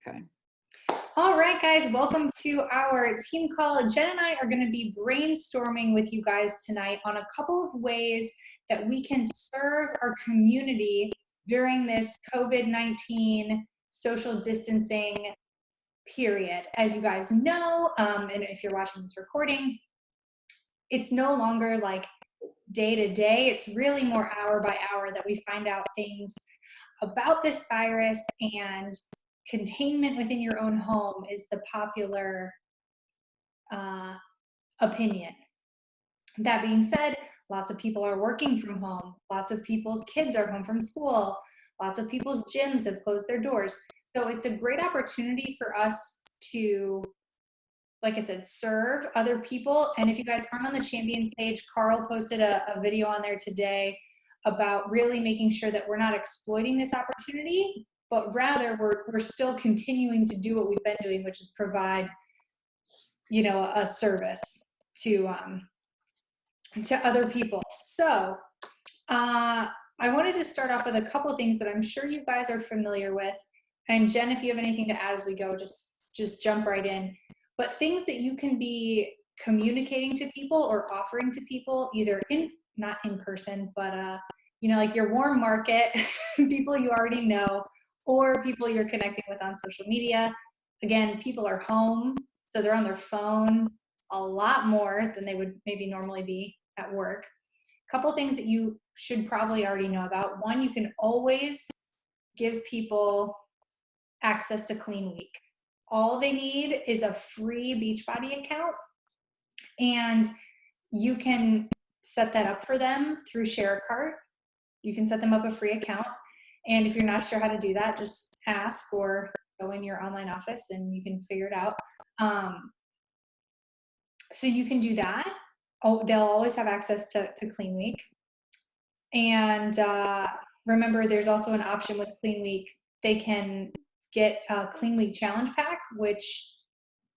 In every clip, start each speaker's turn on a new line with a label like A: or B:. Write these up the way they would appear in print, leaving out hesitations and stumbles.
A: Okay.
B: All right, guys, welcome to our team call. Jen and I are going to be brainstorming with you guys tonight on a couple of ways that we can serve our community during this COVID-19 social distancing period. As you guys know, and if you're watching this recording, it's no longer like day to day. It's really more hour by hour that we find out things about this virus, and containment within your own home is the popular opinion. That being said, lots of people are working from home. Lots of people's kids are home from school. Lots of people's gyms have closed their doors. So it's a great opportunity for us to, like I said, serve other people. And if you guys aren't on the Champions page, Carl posted a video on there today about really making sure that we're not exploiting this opportunity, but rather we're still continuing to do what we've been doing, which is provide, a service to other people. So I wanted to start off with a couple of things that I'm sure you guys are familiar with. And Jen, if you have anything to add as we go, just jump right in. But things that you can be communicating to people or offering to people, either not in person, but like your warm market, people you already know, or people you're connecting with on social media. Again, people are home, so they're on their phone a lot more than they would maybe normally be at work. A couple things that you should probably already know about. One, you can always give people access to Clean Week. All they need is a free Beachbody account, and you can set that up for them through Share a Cart. You can set them up a free account. And if you're not sure how to do that, just ask or go in your online office and you can figure it out. So you can do that. Oh, they'll always have access to Clean Week. And remember, there's also an option with Clean Week. They can get a Clean Week Challenge Pack, which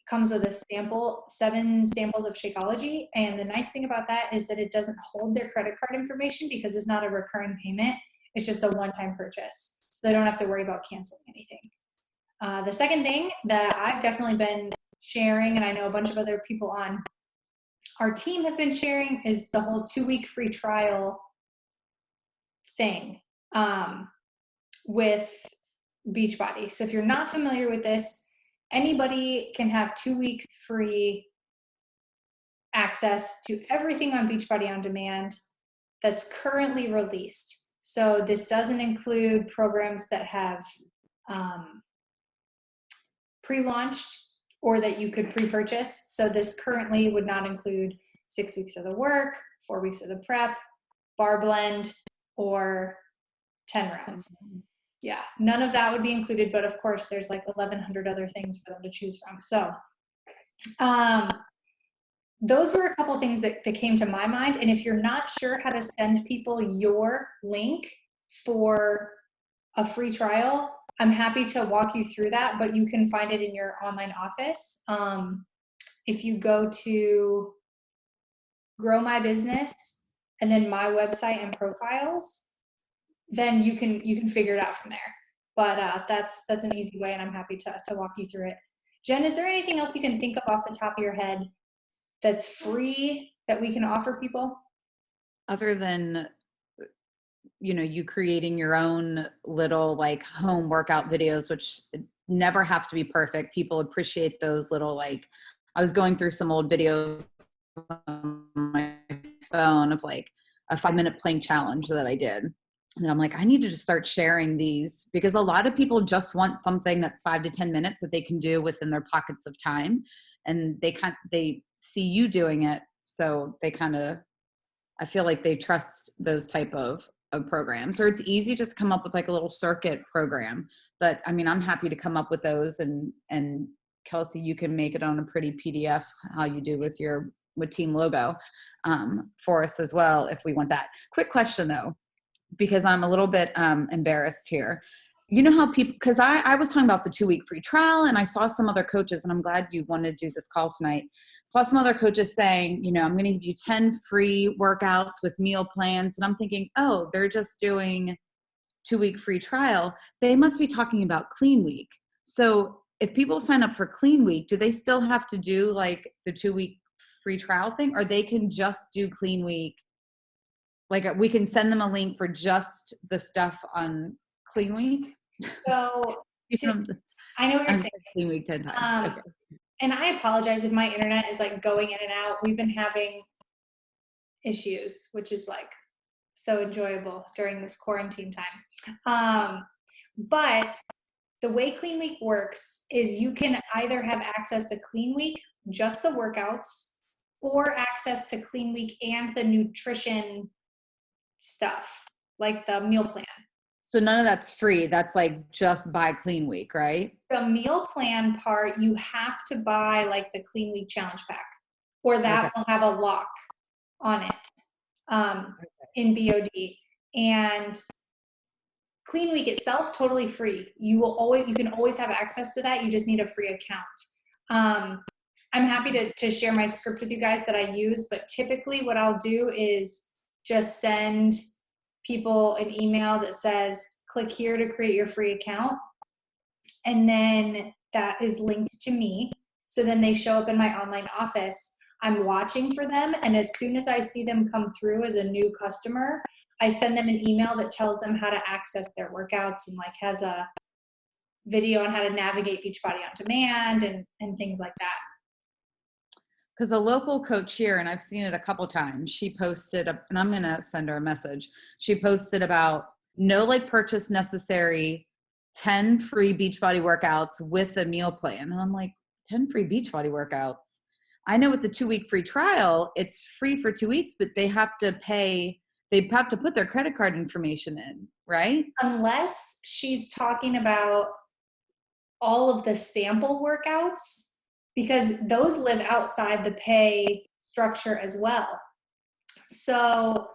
B: comes with 7 samples of Shakeology. And the nice thing about that is that it doesn't hold their credit card information because it's not a recurring payment. It's just a one-time purchase. So they don't have to worry about canceling anything. The second thing that I've definitely been sharing, and I know a bunch of other people on our team have been sharing, is the whole 2-week free trial thing with Beachbody. So if you're not familiar with this, anybody can have 2 weeks free access to everything on Beachbody On Demand that's currently released. So this doesn't include programs that have pre-launched or that you could pre-purchase. So this currently would not include 6 weeks of the work, 4 weeks of the prep, bar blend, or 10 rounds. Yeah, none of that would be included, but of course there's like 1,100 other things for them to choose from. So those were a couple things that came to my mind. And if you're not sure how to send people your link for a free trial, I'm happy to walk you through that, but you can find it in your online office. If you go to Grow My Business and then my website and profiles, then you can figure it out from there. But that's an easy way, and I'm happy to walk you through it. Jen, is there anything else you can think of off the top of your head that's free that we can offer people?
A: Other than, you creating your own little like home workout videos, which never have to be perfect. People appreciate those little, I was going through some old videos on my phone of like a 5-minute plank challenge that I did. And I'm like, I need to just start sharing these, because a lot of people just want something that's 5 to 10 minutes that they can do within their pockets of time. And they see you doing it. So I feel like they trust those type of programs. Or it's easy to just come up with like a little circuit program that, I'm happy to come up with those, and Kelsey, you can make it on a pretty PDF, how you do with Team Logo, for us as well, if we want that. Quick question though, because I'm a little bit embarrassed here. You know how people, because I was talking about the 2-week free trial, and I saw some other coaches, and I'm glad you wanted to do this call tonight. Saw some other coaches saying, I'm going to give you 10 free workouts with meal plans. And I'm thinking, oh, they're just doing 2-week free trial. They must be talking about Clean Week. So if people sign up for Clean Week, do they still have to do like the 2-week free trial thing, or they can just do Clean Week? Like we can send them a link for just the stuff on Clean Week?
B: So
A: You
B: to,
A: know,
B: I know what you're
A: I've
B: saying.
A: said Clean Week 10 times.
B: Um,
A: Okay.
B: and I apologize if my internet is like going in and out. We've been having issues, which is like so enjoyable during this quarantine time. But the way Clean Week works is you can either have access to Clean Week, just the workouts, or access to Clean Week and the nutrition stuff, like the meal plan.
A: So none of that's free. That's like just buy Clean Week, right?
B: The meal plan part, you have to buy like the Clean Week challenge pack, or that
A: Okay.
B: will have a lock on it in BOD. And Clean Week itself, totally free. You can always have access to that. You just need a free account. I'm happy to share my script with you guys that I use, but typically what I'll do is just send people an email that says, click here to create your free account. And then that is linked to me. So then they show up in my online office. I'm watching for them. And as soon as I see them come through as a new customer, I send them an email that tells them how to access their workouts and like has a video on how to navigate Beachbody on Demand and things like that.
A: Because a local coach here, and I've seen it a couple times, she posted, and I'm going to send her a message. She posted about no like purchase necessary, 10 free Beachbody workouts with a meal plan. And I'm like, 10 free Beachbody workouts. I know with the 2-week free trial, it's free for 2 weeks, but they have to pay, they have to put their credit card information in, right?
B: Unless she's talking about all of the sample workouts, because those live outside the pay structure as well. So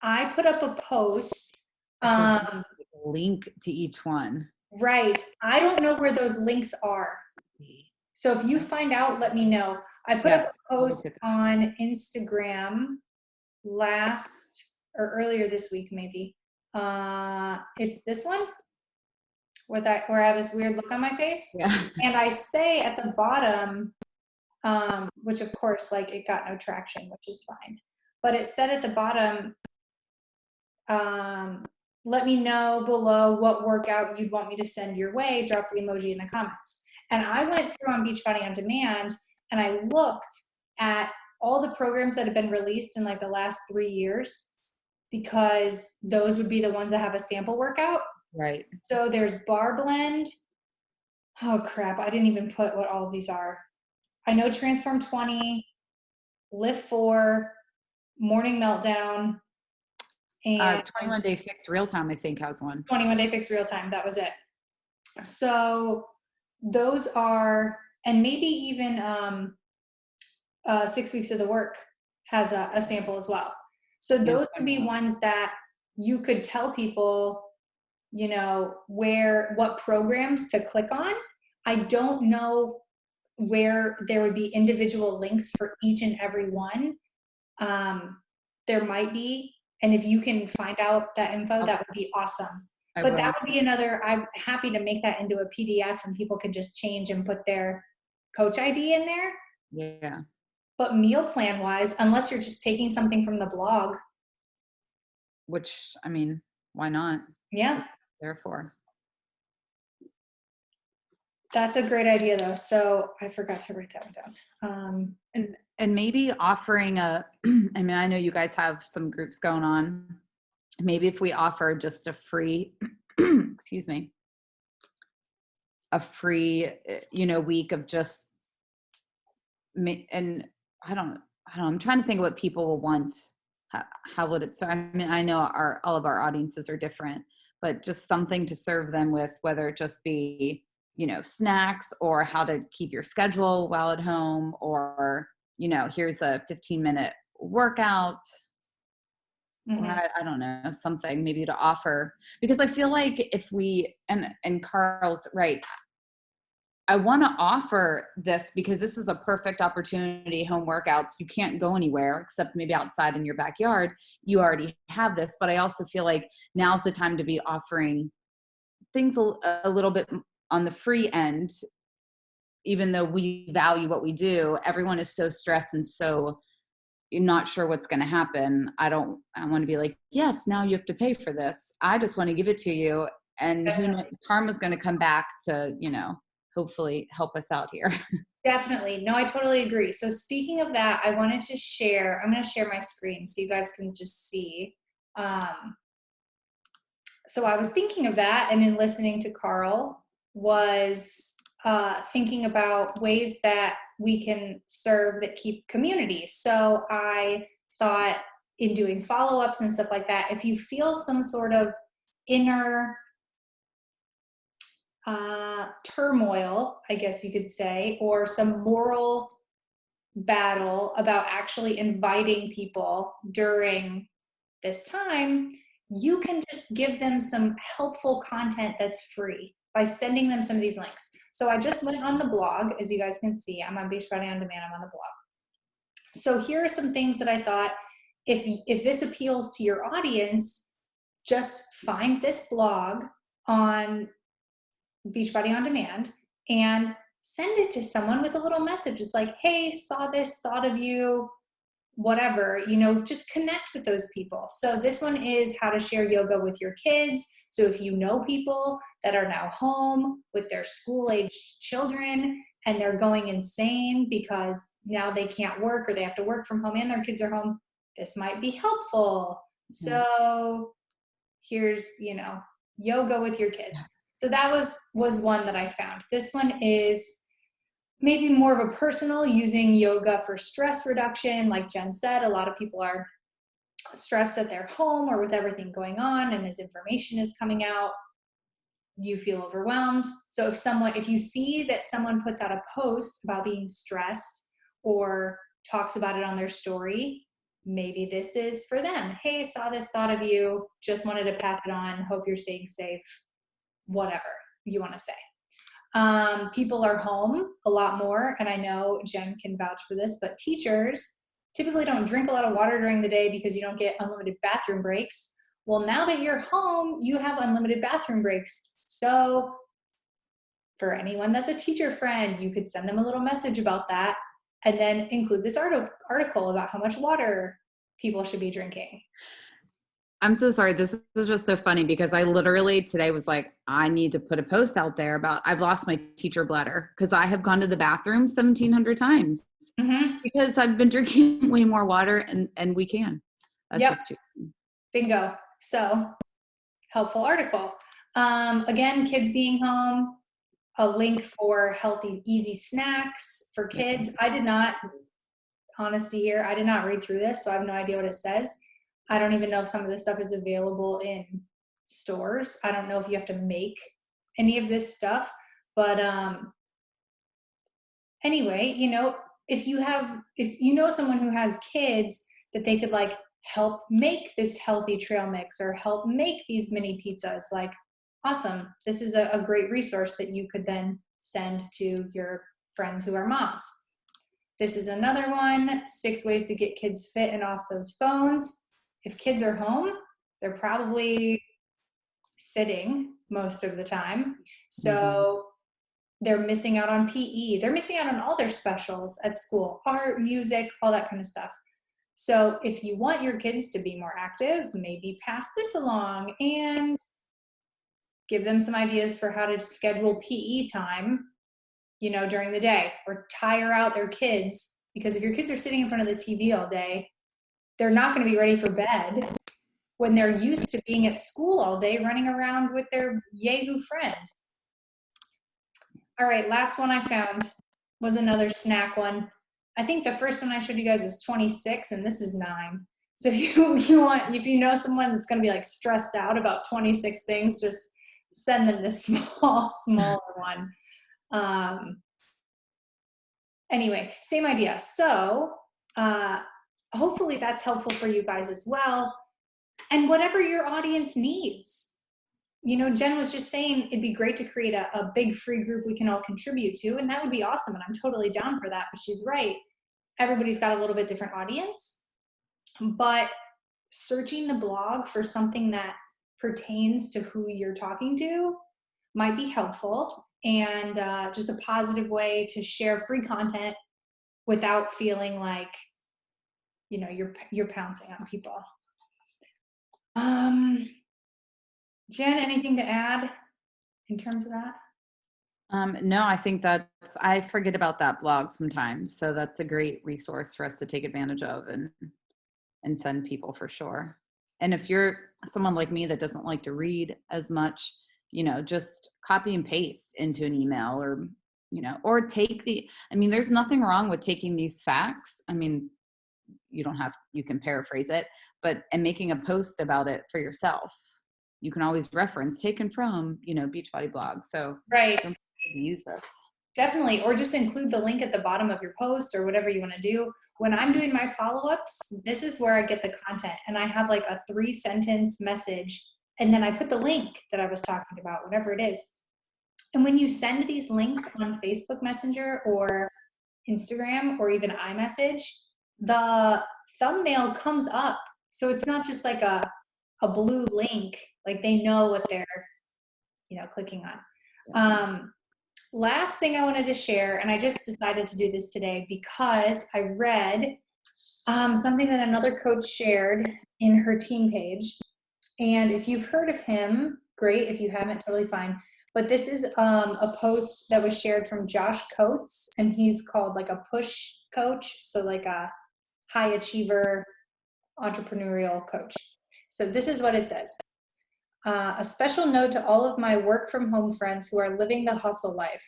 B: I put up a post.
A: There's a link to each one.
B: Right. I don't know where those links are. So if you find out, let me know. I put up a post on Instagram earlier this week, maybe. It's this one where I have this weird look on my face.
A: Yeah.
B: And I say at the bottom, which of course, like it got no traction, which is fine. But it said at the bottom, let me know below what workout you'd want me to send your way. Drop the emoji in the comments. And I went through on Beachbody on Demand and I looked at all the programs that have been released in like the last 3 years, because those would be the ones that have a sample workout.
A: Right.
B: So there's Bar Blend. Oh crap, I didn't even put what all of these are. I know Transform 20, Lift 4, Morning Meltdown, and
A: 21 Day Fix Real Time, I think, has one.
B: 21 Day Fix Real Time, that was it. So those are, and maybe even 6 Weeks of the Work has a sample as well. So those would be ones that you could tell people, you know, what programs to click on. I don't know where there would be individual links for each and every one. There might be, and if you can find out that info, that would be awesome. But that would be another, I'm happy to make that into a PDF and people can just change and put their coach ID in there.
A: Yeah.
B: But meal plan wise, unless you're just taking something from the blog.
A: Which, I mean, why not?
B: Yeah.
A: Therefore.
B: That's a great idea though. So I forgot to write that one down.
A: And maybe offering I mean, I know you guys have some groups going on. Maybe if we offer just a free, excuse me, a free, week of just, and I don't know, I'm trying to think of what people will want. How would it, so I mean, I know all of our audiences are different, but just something to serve them with, whether it just be, snacks, or how to keep your schedule while at home, or, here's a 15-minute workout. Mm-hmm. I don't know, something maybe to offer, because I feel like if we, and Carl's right, I want to offer this because this is a perfect opportunity. Home workouts, you can't go anywhere except maybe outside in your backyard. You already have this, but I also feel like now's the time to be offering things a little bit on the free end, even though we value what we do, everyone is so stressed and so not sure what's going to happen. I want to be like, yes, now you have to pay for this. I just want to give it to you. And who knows, karma's going to come back to, hopefully help us out here.
B: Definitely. No, I totally agree. So speaking of that, I wanted to share, I'm going to share my screen so you guys can just see. So I was thinking of that, and in listening to Carl was thinking about ways that we can serve that keep community. So I thought in doing follow-ups and stuff like that, if you feel some sort of inner turmoil, I guess you could say, or some moral battle about actually inviting people during this time, you can just give them some helpful content that's free by sending them some of these links. So I just went on the blog, as you guys can see. I'm on Beachbody On Demand, I'm on the blog. So here are some things that I thought, if this appeals to your audience, just find this blog on Beachbody On Demand and send it to someone with a little message. It's like, hey, saw this, thought of you, whatever, just connect with those people. So this one is how to share yoga with your kids. So if you know people that are now home with their school-aged children and they're going insane because now they can't work or they have to work from home and their kids are home, this might be helpful. So here's, yoga with your kids. So that was one that I found. This one is maybe more of a personal, using yoga for stress reduction. Like Jen said, a lot of people are stressed at their home or with everything going on, and as information is coming out, you feel overwhelmed. So if you see that someone puts out a post about being stressed or talks about it on their story, maybe this is for them. Hey, saw this, thought of you, just wanted to pass it on, hope you're staying safe, whatever you want to say. People are home a lot more, and I know Jen can vouch for this, but teachers typically don't drink a lot of water during the day because you don't get unlimited bathroom breaks. Well, now that you're home, you have unlimited bathroom breaks. So for anyone that's a teacher friend, you could send them a little message about that and then include this article about how much water people should be drinking.
A: I'm so sorry. This is just so funny because I literally today was like, I need to put a post out there about I've lost my teacher bladder because I have gone to the bathroom 1,700 times because I've been drinking way more water and we can. That's just too.
B: Bingo. So helpful article. Again, kids being home, a link for healthy, easy snacks for kids. I did not, honesty here, I did not read through this, so I have no idea what it says. I don't even know if some of this stuff is available in stores. I don't know if you have to make any of this stuff, but anyway, if you know someone who has kids that they could like help make this healthy trail mix or help make these mini pizzas, like awesome. This is a great resource that you could then send to your friends who are moms. This is another one, 6 ways to get kids fit and off those phones. If kids are home, they're probably sitting most of the time. So they're missing out on PE. They're missing out on all their specials at school, art, music, all that kind of stuff. So if you want your kids to be more active, maybe pass this along and give them some ideas for how to schedule PE time, during the day, or tire out their kids. Because if your kids are sitting in front of the TV all day, they're not going to be ready for bed when they're used to being at school all day, running around with their Yahoo friends. All right, last one I found was another snack one. I think the first one I showed you guys was 26, and this is 9. So if you know someone that's going to be like stressed out about 26 things, just send them this smaller one. Anyway, same idea. So hopefully that's helpful for you guys as well. And whatever your audience needs. Jen was just saying it'd be great to create a big free group we can all contribute to, and that would be awesome, and I'm totally down for that, but she's right. Everybody's got a little bit different audience, but searching the blog for something that pertains to who you're talking to might be helpful. and just a positive way to share free content without feeling like, you know, you're pouncing on people. Jen, anything to add in terms of that?
A: No, I think I forget about that blog sometimes. So that's a great resource for us to take advantage of and send people for sure. And if you're someone like me that doesn't like to read as much, you know, just copy and paste into an email or, you know, or I mean, there's nothing wrong with taking these facts. I mean, you can paraphrase it, and making a post about it for yourself. You can always reference taken from, you know, Beachbody blog. So
B: Right.
A: don't forget to use this.
B: Definitely, or just include the link at the bottom of your post or whatever you want to do. When I'm doing my follow-ups, this is where I get the content, and I have like a 3-sentence message, and then I put the link that I was talking about, whatever it is. And when you send these links on Facebook Messenger or Instagram or even iMessage, the thumbnail comes up. So it's not just like a blue link, like they know what they're, you know, clicking on. Last thing I wanted to share, and I just decided to do this today because I read something that another coach shared in her team page. And if you've heard of him, great. If you haven't, totally fine. But this is a post that was shared from Josh Coates, and he's called like a push coach. So like a high achiever entrepreneurial coach. So this is what it says. A special note to all of my work from home friends who are living the hustle life.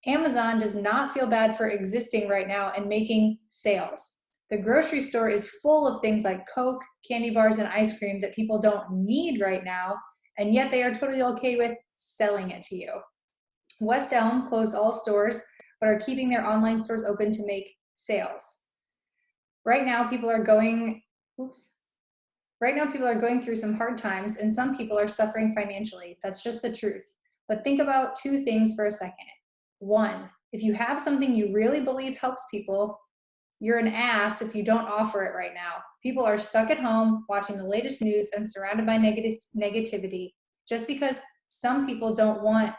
B: Amazon does not feel bad for existing right now and making sales. The grocery store is full of things like Coke, candy bars, and ice cream that people don't need right now, and yet they are totally okay with selling it to you. West Elm closed all stores, but are keeping their online stores open to make sales. Right now, people are going through some hard times, and some people are suffering financially. That's just the truth. But think about 2 things for a second. 1, if you have something you really believe helps people, you're an ass if you don't offer it right now. People are stuck at home watching the latest news and surrounded by negativity. Just because some people don't want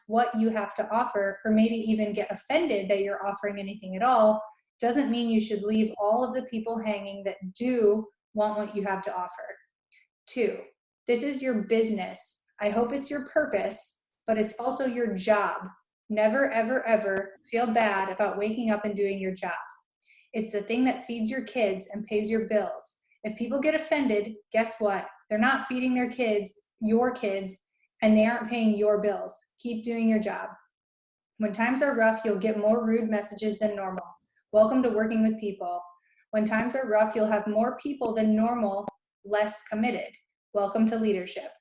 B: what you have to offer, or maybe even get offended that you're offering anything at all, doesn't mean you should leave all of the people hanging that do want what you have to offer. 2, this is your business. I hope it's your purpose, but it's also your job. Never, ever, ever feel bad about waking up and doing your job. It's the thing that feeds your kids and pays your bills. If people get offended, guess what? They're not feeding their kids, your kids, and they aren't paying your bills. Keep doing your job. When times are rough, you'll get more rude messages than normal. Welcome to working with people. When times are rough, you'll have more people than normal, less committed. Welcome to leadership.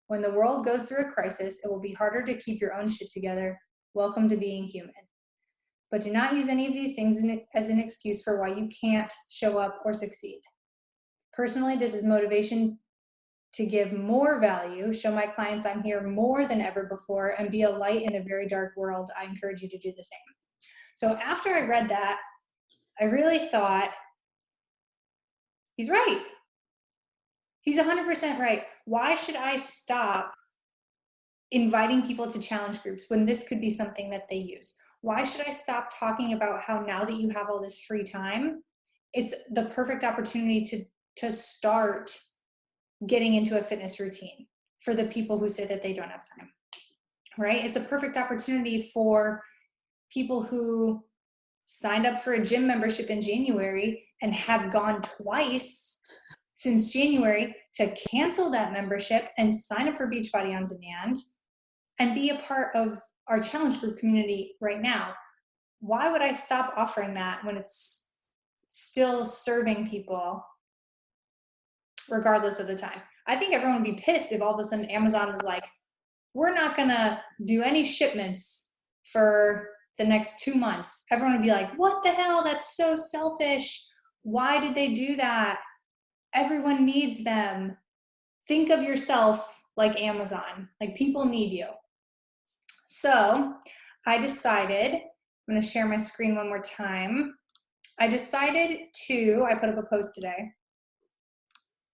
B: When the world goes through a crisis, it will be harder to keep your own shit together. Welcome to being human. But do not use any of these things as an excuse for why you can't show up or succeed. Personally, this is motivation to give more value, show my clients I'm here more than ever before, and be a light in a very dark world. I encourage you to do the same. So after I read that, I really thought, he's right. He's 100% right. Why should I stop inviting people to challenge groups when this could be something that they use? Why should I stop talking about how now that you have all this free time, it's the perfect opportunity to start getting into a fitness routine for the people who say that they don't have time, right? It's a perfect opportunity for people who signed up for a gym membership in January and have gone twice since January to cancel that membership and sign up for Beachbody On Demand and be a part of our challenge group community right now. Why would I stop offering that when it's still serving people regardless of the time? I think everyone would be pissed if all of a sudden Amazon was like, we're not gonna do any shipments for the next 2 months. Everyone would be like, what the hell? That's so selfish. Why did they do that? Everyone needs them. Think of yourself like Amazon. Like, people need you. So I decided, I'm gonna share my screen one more time. I put up a post today,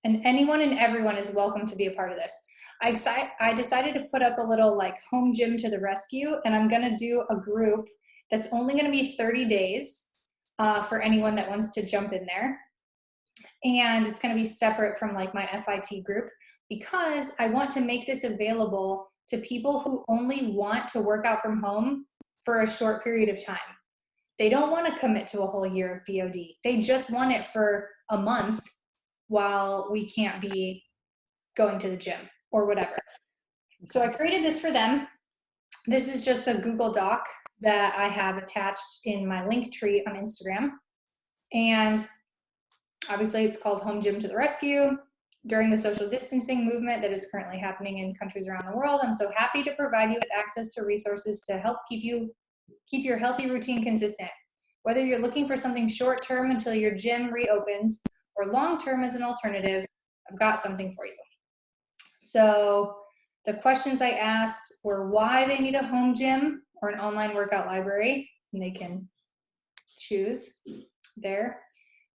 B: and anyone and everyone is welcome to be a part of this. I decided to put up a little like home gym to the rescue, and I'm going to do a group that's only going to be 30 days for anyone that wants to jump in there. And it's going to be separate from like my FIT group, because I want to make this available to people who only want to work out from home for a short period of time. They don't want to commit to a whole year of BOD. They just want it for a month while we can't be going to the gym or whatever. So I created this for them. This is just a Google Doc that I have attached in my link tree on Instagram. And obviously it's called Home Gym to the Rescue. During the social distancing movement that is currently happening in countries around the world, I'm so happy to provide you with access to resources to help keep your healthy routine consistent. Whether you're looking for something short-term until your gym reopens or long-term as an alternative, I've got something for you. So the questions I asked were why they need a home gym or an online workout library, and they can choose there.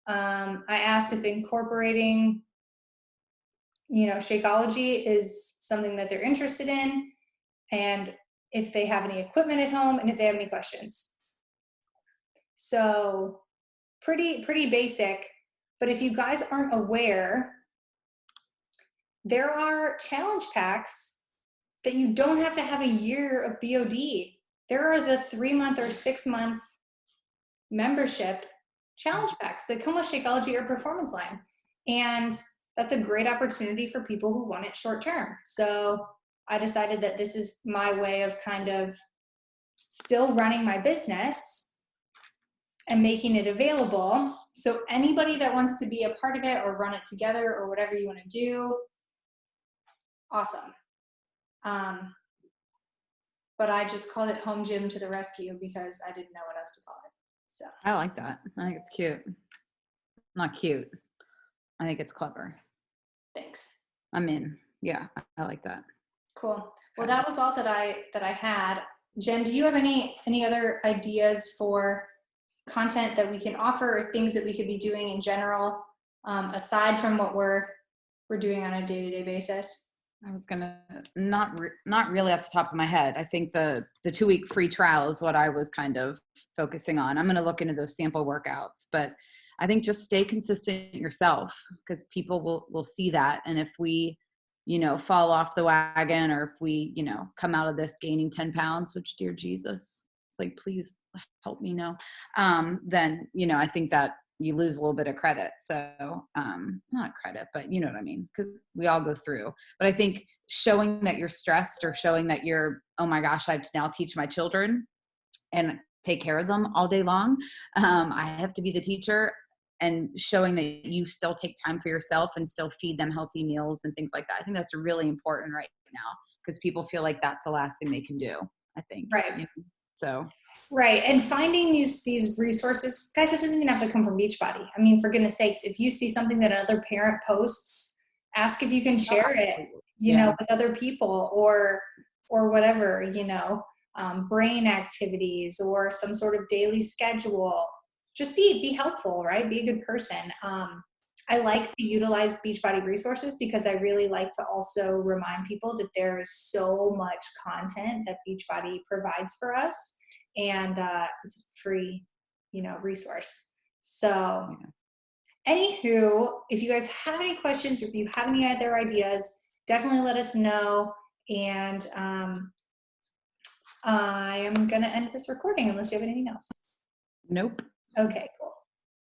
B: I asked if incorporating, Shakeology is something that they're interested in, and if they have any equipment at home, and if they have any questions. So pretty basic, but if you guys aren't aware, there are challenge packs that you don't have to have a year of BOD. There are the 3-month or 6-month membership challenge packs that come with Shakeology or Performance Line. And that's a great opportunity for people who want it short term. So I decided that this is my way of kind of still running my business and making it available. So anybody that wants to be a part of it or run it together or whatever you want to do, awesome. But I just called it Home Gym to the Rescue because I didn't know what else to call it. So
A: I like that. I think it's cute. Not cute. I think it's clever.
B: thanks.
A: I'm in. Yeah, I like that.
B: Cool. Well, that was all that I had. Jen, do you have any other ideas for content that we can offer or things that we could be doing in general, aside from what we're doing on a day-to-day basis?
A: I was gonna not really off the top of my head. I think the 2-week free trial is what I was kind of focusing on. I'm gonna look into those sample workouts, but I think just stay consistent yourself, because people will see that. And if we, fall off the wagon, or if we, come out of this gaining 10 pounds, which, dear Jesus, like, please help me know, then, I think that you lose a little bit of credit. So not credit, but you know what I mean? Because we all go through. But I think showing that you're stressed, or showing that you're, oh my gosh, I have to now teach my children and take care of them all day long. I have to be the teacher, and showing that you still take time for yourself and still feed them healthy meals and things like that. I think that's really important right now, because people feel like that's the last thing they can do, I think.
B: Right.
A: So.
B: Right. And finding these resources, guys, it doesn't even have to come from Beachbody. I mean, for goodness sakes, if you see something that another parent posts, ask if you can share it, with other people, or whatever, brain activities or some sort of daily schedule. Just be helpful, right? Be a good person. I like to utilize Beachbody resources because I really like to also remind people that there is so much content that Beachbody provides for us. And it's a free, resource. So anywho, if you guys have any questions, or if you have any other ideas, definitely let us know. And I am going to end this recording unless you have anything else.
A: Nope.
B: Okay.